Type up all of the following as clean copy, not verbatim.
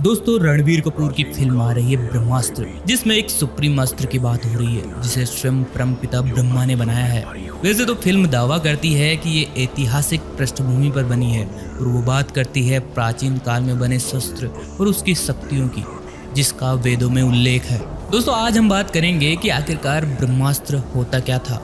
दोस्तों, रणबीर कपूर की फिल्म आ रही है ब्रह्मास्त्र, जिसमें एक सुप्रीम अस्त्र की बात हो रही है जिसे स्वयं परमपिता ब्रह्मा ने बनाया है। वैसे तो फिल्म दावा करती है कि ये ऐतिहासिक पृष्ठभूमि पर बनी है और वो बात करती है प्राचीन काल में बने शस्त्र और उसकी शक्तियों की, जिसका वेदों में उल्लेख है। दोस्तों, आज हम बात करेंगे कि आखिरकार ब्रह्मास्त्र होता क्या था,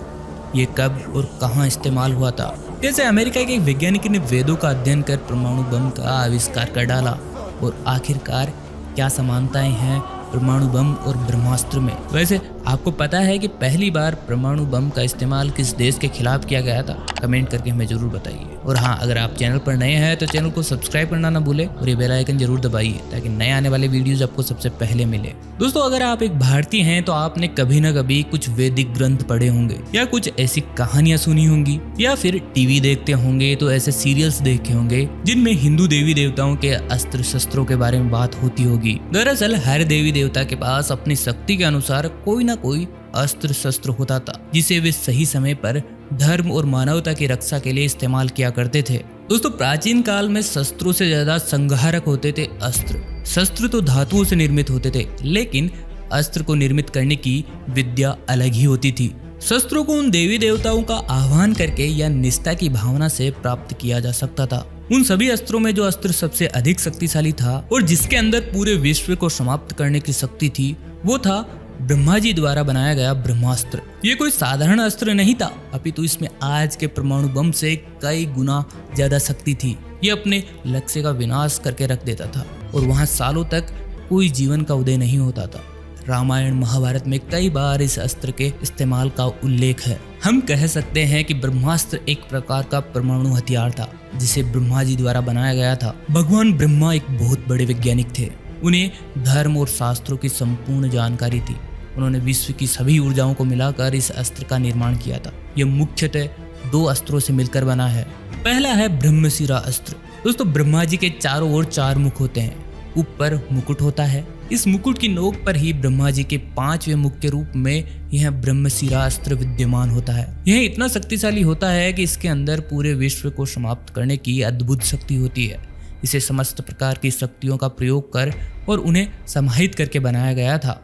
ये कब और कहाँ इस्तेमाल हुआ था। जैसे अमेरिका के एक वैज्ञानिक ने वेदों का अध्ययन कर परमाणु बम का आविष्कार कर डाला, और आखिरकार क्या समानताएं हैं परमाणु बम और ब्रह्मास्त्र में। वैसे आपको पता है कि पहली बार परमाणु बम का इस्तेमाल किस देश के खिलाफ किया गया था? कमेंट करके हमें जरूर बताइए। और हाँ, अगर आप चैनल पर नए हैं तो चैनल को सब्सक्राइब करना ना भूले और ये बेल आइकन जरूर दबाइए ताकि नए आने वाले वीडियोस आपको सबसे पहले मिले। दोस्तों, अगर आप एक भारतीय हैं तो आपने कभी ना कभी कुछ वैदिक ग्रंथ पढ़े होंगे या कुछ ऐसी कहानियां सुनी होंगी या फिर टीवी देखते होंगे तो ऐसे सीरियल्स देखे होंगे जिनमें हिंदू देवी देवताओं के अस्त्र शस्त्रों के बारे में बात होती होगी। दरअसल हर देवी देवता के पास अपनी शक्ति के अनुसार कोई ना कोई अस्त्र शस्त्र होता था जिसे वे सही समय पर धर्म और मानवता की रक्षा के लिए इस्तेमाल किया करते थे। दोस्तों, प्राचीन काल में शस्त्रों से ज्यादा संहारक होते थे अस्त्र। शस्त्र तो धातुओं से निर्मित होते थे, लेकिन अस्त्र को निर्मित करने की विद्या अलग ही होती थी। शस्त्रों को उन देवी देवताओं का आह्वान करके या निष्ठा की भावना से प्राप्त किया जा सकता था। उन सभी अस्त्रों में जो अस्त्र सबसे अधिक शक्तिशाली था और जिसके अंदर पूरे विश्व को समाप्त करने की शक्ति थी, वो था ब्रह्मा जी द्वारा बनाया गया ब्रह्मास्त्र। ये कोई साधारण अस्त्र नहीं था, अपितु इसमें आज के परमाणु बम से कई गुना ज्यादा शक्ति थी। ये अपने लक्ष्य का विनाश करके रख देता था और वहां सालों तक कोई जीवन का उदय नहीं होता था। रामायण महाभारत में कई बार इस अस्त्र के इस्तेमाल का उल्लेख है। हम कह सकते हैं कि ब्रह्मास्त्र एक प्रकार का परमाणु हथियार था जिसे ब्रह्मा जी द्वारा बनाया गया था। भगवान ब्रह्मा एक बहुत बड़े वैज्ञानिक थे। उन्हें धर्म और शास्त्रों की संपूर्ण जानकारी थी। उन्होंने विश्व की सभी ऊर्जाओं को मिलाकर इस अस्त्र का निर्माण किया था। यह मुख्यतः दो अस्त्रों से मिलकर बना है। पहला है ब्रह्मशिरा अस्त्र। दोस्तों, ब्रह्मा जी के चारों ओर चार मुख होते हैं। ऊपर मुकुट होता है। इस मुकुट की नोक पर ही ब्रह्मा जी के पांचवें मुख के रूप में यह ब्रह्मशिरा अस्त्र विद्यमान होता है। यह इतना शक्तिशाली होता है कि इसके अंदर पूरे विश्व को समाप्त करने की अद्भुत शक्ति होती है। इसे समस्त प्रकार की शक्तियों का प्रयोग कर और उन्हें समाहित करके बनाया गया था,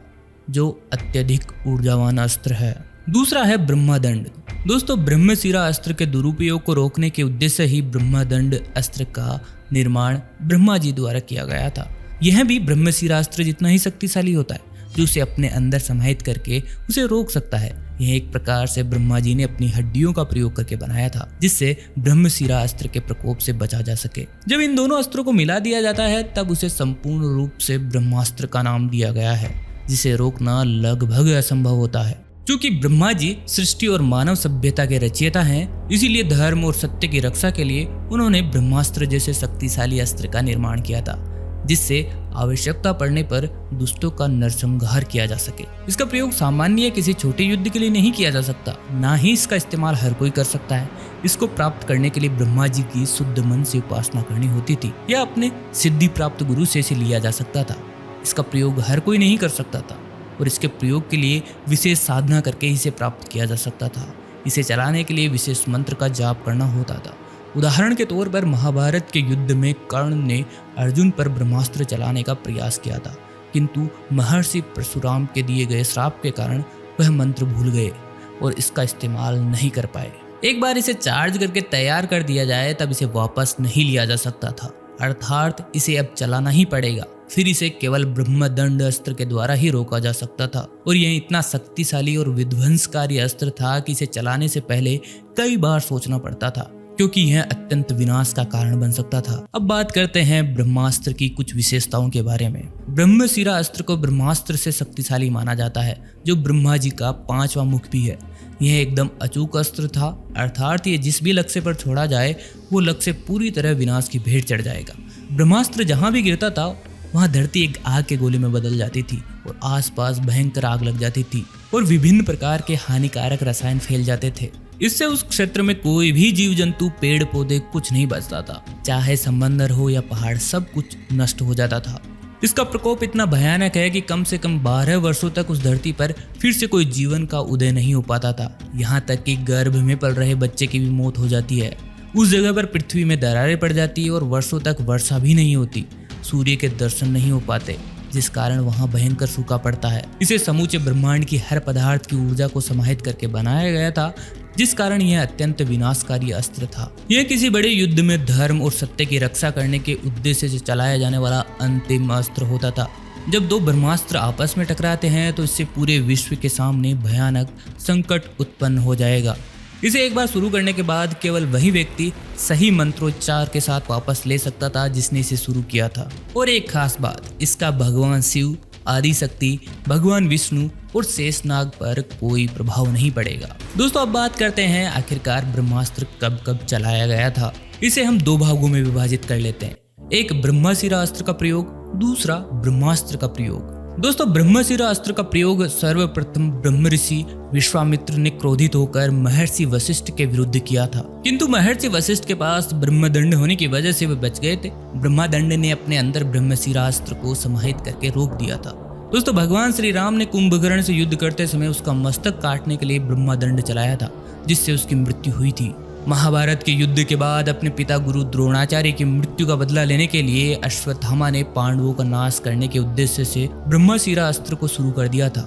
जो अत्यधिक ऊर्जावान अस्त्र है। दूसरा है ब्रह्मदंड। दोस्तों, ब्रह्मशिरा अस्त्र के दुरुपयोग को रोकने के उद्देश्य ही ब्रह्मदंड अस्त्र का निर्माण ब्रह्मा जी द्वारा किया गया था। यह भी ब्रह्मशिरा अस्त्र जितना ही शक्तिशाली होता है, जो उसे अपने अंदर समाहित करके उसे रोक सकता है। यह एक प्रकार से ब्रह्मा जी ने अपनी हड्डियों का प्रयोग करके बनाया था, जिससे ब्रह्मशिरा अस्त्र के प्रकोप से बचा जा सके। जब इन दोनों अस्त्रों को मिला दिया जाता है तब उसे संपूर्ण रूप से ब्रह्मास्त्र का नाम दिया गया है, जिसे रोकना लगभग असंभव होता है। क्योंकि ब्रह्मा जी सृष्टि और मानव सभ्यता के रचयिता हैं, इसीलिए धर्म और सत्य की रक्षा के लिए उन्होंने ब्रह्मास्त्र जैसे शक्तिशाली अस्त्र का निर्माण किया था, जिससे आवश्यकता पड़ने पर दुष्टों का नरसंहार किया जा सके। इसका प्रयोग सामान्य किसी छोटे युद्ध के लिए नहीं किया जा सकता, ना ही इसका इस्तेमाल हर कोई कर सकता है। इसको प्राप्त करने के लिए ब्रह्मा जी की शुद्ध मन से उपासना करनी होती थी या अपने सिद्धि प्राप्त गुरु से इसे लिया जा सकता था। इसका प्रयोग हर कोई नहीं कर सकता था और इसके प्रयोग के लिए विशेष साधना करके इसे प्राप्त किया जा सकता था। इसे चलाने के लिए विशेष मंत्र का जाप करना होता था। उदाहरण के तौर पर महाभारत के युद्ध में कर्ण ने अर्जुन पर ब्रह्मास्त्र चलाने का प्रयास किया था, किंतु महर्षि परशुराम के दिए गए श्राप के कारण वह मंत्र भूल गए और इसका इस्तेमाल नहीं कर पाए। एक बार इसे चार्ज करके तैयार कर दिया जाए तब इसे वापस नहीं लिया जा सकता था, अर्थात इसे अब चलाना ही पड़ेगा। फिर इसे केवल ब्रह्मदंड अस्त्र के द्वारा ही रोका जा सकता था और यह इतना शक्तिशाली और विध्वंसकारी अस्त्र था कि इसे चलाने से पहले कई बार सोचना पड़ता था, क्योंकि यह अत्यंत विनाश का कारण बन सकता था। अब बात करते हैं ब्रह्मास्त्र की कुछ विशेषताओं के बारे में। ब्रह्मशिरा अस्त्र को ब्रह्मास्त्र से शक्तिशाली माना जाता है, जो ब्रह्मा जी का पांचवा मुख भी है। यह एकदम अचूक अस्त्र था, अर्थात ये जिस भी लक्ष्य पर छोड़ा जाए वो लक्ष्य पूरी तरह विनाश की भेंट चढ़ जाएगा। ब्रह्मास्त्र जहां भी गिरता था वहां धरती एक आग के गोले में बदल जाती थी और आसपास भयंकर आग लग जाती थी और विभिन्न प्रकार के हानिकारक रसायन फैल जाते थे। इससे उस क्षेत्र में कोई भी जीव जंतु, पेड़ पौधे कुछ नहीं बचता था। चाहे समंदर हो या पहाड़, सब कुछ नष्ट हो जाता था। इसका प्रकोप इतना भयानक है कि कम से कम 12 वर्षों तक उस धरती पर फिर से कोई जीवन का उदय नहीं हो पाता था। यहाँ तक कि गर्भ में पल रहे बच्चे की भी मौत हो जाती है। उस जगह पर पृथ्वी में दरारें पड़ जाती है और वर्षों तक वर्षा भी नहीं होती। सूर्य के दर्शन नहीं हो पाते, जिस कारण वहां भयंकर सूखा पड़ता है। इसे समूचे ब्रह्मांड की हर पदार्थ की ऊर्जा को समाहित करके बनाया गया था, जिस कारण यह अत्यंत विनाशकारी अस्त्र था। यह किसी बड़े युद्ध में धर्म और सत्य की रक्षा करने के उद्देश्य से चलाया जाने वाला अंतिम अस्त्र होता था। जब दो ब्रह्मास्त्र आपस में टकराते हैं तो इससे पूरे विश्व के सामने भयानक संकट उत्पन्न हो जाएगा। इसे एक बार शुरू करने के बाद केवल वही व्यक्ति सही मंत्रोच्चार के साथ वापस ले सकता था जिसने इसे शुरू किया था। और एक खास बात, इसका भगवान शिव, आदि शक्ति, भगवान विष्णु और शेषनाग पर कोई प्रभाव नहीं पड़ेगा। दोस्तों अब बात करते हैं आखिरकार ब्रह्मास्त्र कब कब चलाया गया था। इसे हम दो भागों में विभाजित कर लेते हैं, एक ब्रह्मशिरा अस्त्र का प्रयोग, दूसरा ब्रह्मास्त्र का प्रयोग। दोस्तों ब्रह्मशिरा अस्त्र का प्रयोग सर्वप्रथम ब्रह्म ऋषि विश्वामित्र ने क्रोधित होकर महर्षि वशिष्ठ के विरुद्ध किया था, किंतु महर्षि वशिष्ठ के पास ब्रह्मदंड होने की वजह से वे बच गए थे। ब्रह्मदंड ने अपने अंदर ब्रह्मशिरा अस्त्र को समाहित करके रोक दिया था। दोस्तों भगवान श्री राम ने कुंभकर्ण से युद्ध करते समय उसका मस्तक काटने के लिए ब्रह्मदंड चलाया था, जिससे उसकी मृत्यु हुई थी। महाभारत के युद्ध के बाद अपने पिता गुरु द्रोणाचार्य की मृत्यु का बदला लेने के लिए अश्वत्थामा ने पांडवों का नाश करने के उद्देश्य से ब्रह्मशिरा अस्त्र को शुरू कर दिया था।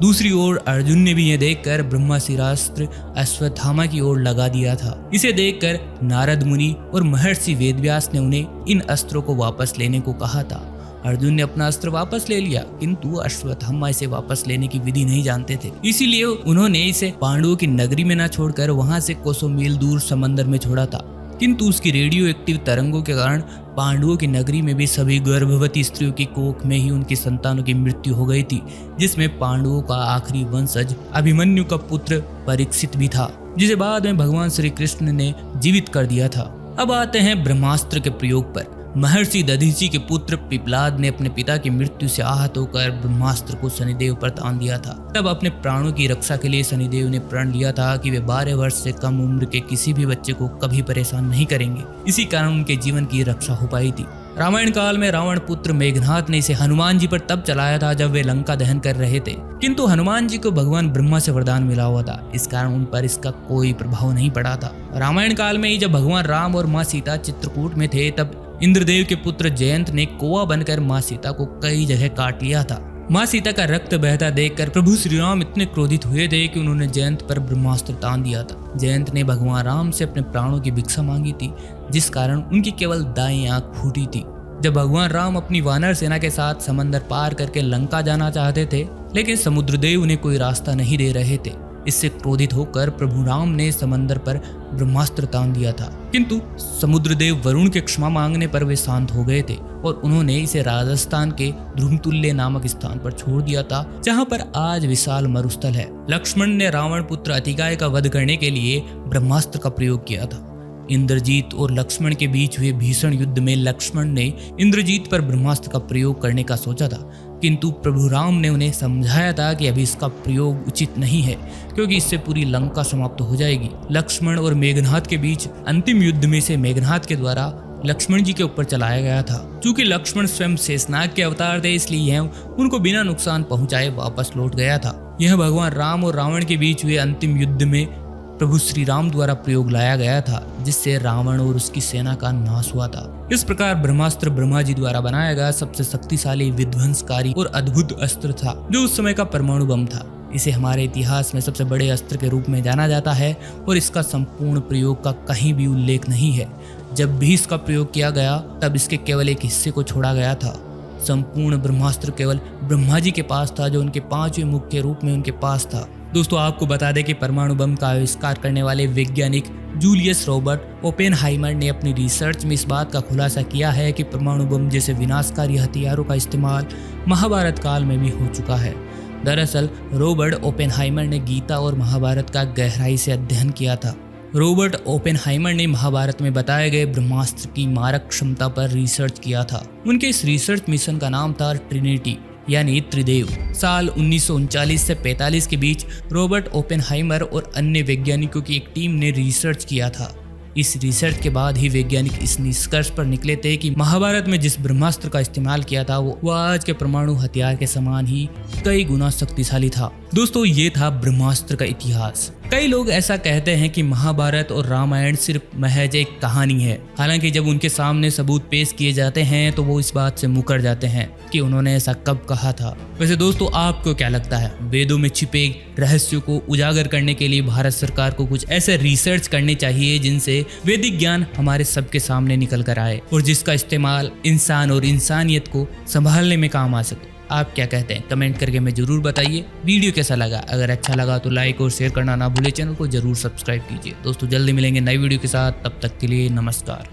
दूसरी ओर अर्जुन ने भी यह देखकर ब्रह्मशिरा अस्त्र अश्वत्थामा की ओर लगा दिया था। इसे देखकर नारद मुनि और महर्षि वेदव्यास ने उन्हें इन अस्त्रों को वापस लेने को कहा था। अर्जुन ने अपना अस्त्र वापस ले लिया, किंतु अश्वत्थामा इसे वापस लेने की विधि नहीं जानते थे, इसीलिए उन्होंने इसे पांडवों की नगरी में न छोड़कर वहां से कोसों मील दूर समंदर में छोड़ा था। किंतु उसकी रेडियो एक्टिव तरंगों के कारण पांडवों की नगरी में भी सभी गर्भवती स्त्रियों की कोख में ही उनकी संतानों की मृत्यु हो गई थी, जिसमें पांडवों का आखिरी वंशज अभिमन्यु का पुत्र परीक्षित भी था, जिसे बाद में भगवान श्री कृष्ण ने जीवित कर दिया था। अब आते हैं ब्रह्मास्त्र के प्रयोग पर। महर्षि दधीचि के पुत्र पिपलाद ने अपने पिता की मृत्यु से आहत होकर ब्रह्मास्त्र को शनिदेव पर तान दिया था। तब अपने प्राणों की रक्षा के लिए शनिदेव ने प्रण लिया था कि वे 12 वर्ष से कम उम्र के किसी भी बच्चे को कभी परेशान नहीं करेंगे। इसी कारण उनके जीवन की रक्षा हो पाई थी। रामायण काल में रावण पुत्र मेघनाथ ने इसे हनुमान जी पर तब चलाया था जब वे लंका दहन कर रहे थे, किंतु हनुमान जी को भगवान ब्रह्मा से वरदान मिला हुआ था, इस कारण उन पर इसका कोई प्रभाव नहीं पड़ा था। रामायण काल में ही जब भगवान राम और माँ सीता चित्रकूट में थे, तब इंद्रदेव के पुत्र जयंत ने कौवा बनकर माँ सीता को कई जगह काट लिया था। माँ सीता का रक्त बहता देखकर प्रभु श्री राम इतने क्रोधित हुए थे कि उन्होंने जयंत पर ब्रह्मास्त्र तान दिया था। जयंत ने भगवान राम से अपने प्राणों की भिक्षा मांगी थी, जिस कारण उनकी केवल दाईं आंख फूटी थी। जब भगवान राम अपनी वानर सेना के साथ समंदर पार करके लंका जाना चाहते थे, लेकिन समुद्रदेव उन्हें कोई रास्ता नहीं दे रहे थे। इससे क्रोधित होकर प्रभु राम ने समंदर पर ब्रह्मास्त्र तान दिया था, किंतु समुद्रदेव वरुण के क्षमा मांगने पर वे शांत हो गए थे और उन्होंने इसे राजस्थान के ध्रुमतुल्य नामक स्थान पर छोड़ दिया था, जहां पर आज विशाल मरुस्थल है। लक्ष्मण ने रावण पुत्र अतिकाय का वध करने के लिए ब्रह्मास्त्र का प्रयोग किया था। इंद्रजीत और लक्ष्मण के बीच हुए भीषण युद्ध में लक्ष्मण ने इंद्रजीत पर ब्रह्मास्त्र का प्रयोग करने का सोचा था, किंतु प्रभु राम ने उन्हें समझाया था कि अभी इसका प्रयोग उचित नहीं है, क्योंकि इससे पूरी लंका समाप्त हो जाएगी। लक्ष्मण और मेघनाथ के बीच अंतिम युद्ध में से मेघनाथ के द्वारा लक्ष्मण जी के ऊपर चलाया गया था। चूंकि लक्ष्मण स्वयं शेषनाग के अवतार थे, इसलिए यह उनको बिना नुकसान पहुंचाए वापस लौट गया था। यह भगवान राम और रावण के बीच हुए अंतिम युद्ध में प्रभु श्री राम द्वारा प्रयोग लाया गया था, जिससे रावण और उसकी सेना का नाश हुआ था। इस प्रकार ब्रह्मास्त्र ब्रह्मा जी द्वारा बनाया गया सबसे शक्तिशाली, विध्वंसकारी और अद्भुत अस्त्र था, जो उस समय का परमाणु बम था। इसे हमारे इतिहास में सबसे बड़े अस्त्र के रूप में जाना जाता है और इसका संपूर्ण प्रयोग का कहीं भी उल्लेख नहीं है। जब भी इसका प्रयोग किया गया तब इसके केवल एक हिस्से को छोड़ा गया था। संपूर्ण ब्रह्मास्त्र केवल ब्रह्मा जी के पास था, जो उनके 5वें मुख के रूप में उनके पास था। दोस्तों आपको बता दें कि परमाणु बम का आविष्कार करने वाले वैज्ञानिक जूलियस रॉबर्ट ओपेनहाइमर ने अपनी रिसर्च में इस बात का खुलासा किया है कि परमाणु बम जैसे विनाशकारी हथियारों का इस्तेमाल महाभारत काल में भी हो चुका है। दरअसल रॉबर्ट ओपेनहाइमर ने गीता और महाभारत का गहराई से अध्ययन किया था। रॉबर्ट ओपेनहाइमर ने महाभारत में बताए गए ब्रह्मास्त्र की मारक क्षमता पर रिसर्च किया था। उनके इस रिसर्च मिशन का नाम था ट्रिनिटी, यानी त्रिदेव। साल 1939 से 45 के बीच रॉबर्ट ओपेनहाइमर और अन्य वैज्ञानिकों की एक टीम ने रिसर्च किया था। इस रिसर्च के बाद ही वैज्ञानिक इस निष्कर्ष पर निकले थे कि महाभारत में जिस ब्रह्मास्त्र का इस्तेमाल किया था वो आज के परमाणु हथियार के समान ही कई गुना शक्तिशाली था। दोस्तों ये था ब्रह्मास्त्र का इतिहास। कई लोग ऐसा कहते हैं कि महाभारत और रामायण सिर्फ महज एक कहानी है। हालांकि जब उनके सामने सबूत पेश किए जाते हैं तो वो इस बात से मुकर जाते हैं कि उन्होंने ऐसा कब कहा था। वैसे दोस्तों, आपको क्या लगता है? वेदों में छिपे रहस्यों को उजागर करने के लिए भारत सरकार को कुछ ऐसे रिसर्च करने चाहिए जिनसे वैदिक ज्ञान हमारे सबके सामने निकल कर आए और जिसका इस्तेमाल इंसान और इंसानियत को संभालने में काम आ सके। आप क्या कहते हैं? कमेंट करके हमें जरूर बताइए। वीडियो कैसा लगा? अगर अच्छा लगा तो लाइक और शेयर करना ना भूले। चैनल को जरूर सब्सक्राइब कीजिए। दोस्तों, जल्दी मिलेंगे नई वीडियो के साथ। तब तक के लिए नमस्कार।